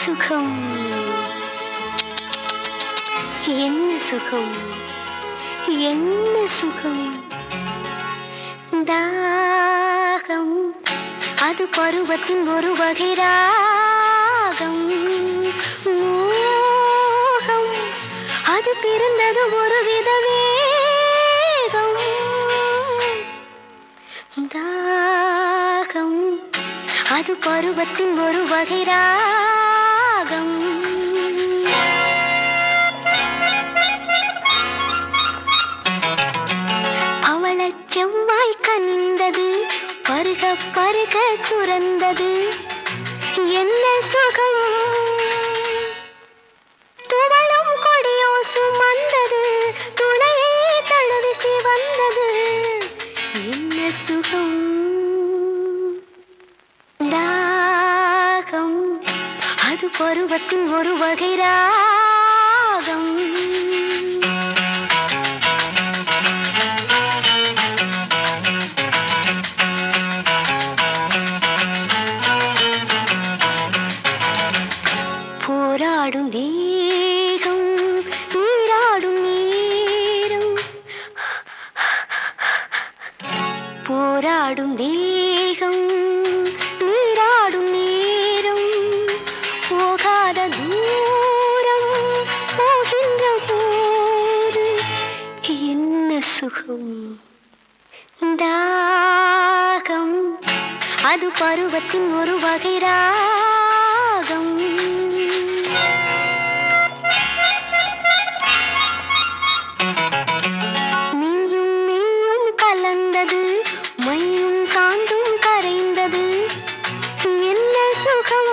சுகம் என்ன சுகம் என்ன சுகம் தாகம் அது பருவத்தின் ஒரு வகை ராகம் மோகம் அது பிறந்தது ஒரு வித வேகம் தாகம் அது பருவத்தின் ஒரு வகை ராகம் பவளச் செவ்வாய் கனிந்தது பருக பருக சுரந்தது என்ன சுகம் துவளும் கொடியோ சுமந்தது துணையை தழுவிசி வந்தது என்ன சுகம் தாகம் அது பருவத்தின் ஒரு வகை ராகம் போராடும் தேகம் நீராடும் நேரம் போராடும் தேகம் நீராடும் நேரம் போகாத தூரம் போகின்ற போது என்ன சுகம் தாகம் அது பருவத்தின் ஒரு வகை ராகம் நீயும் நீயும் கலந்தது மையும் சாந்தும் கரைந்தது என்ன சுகம்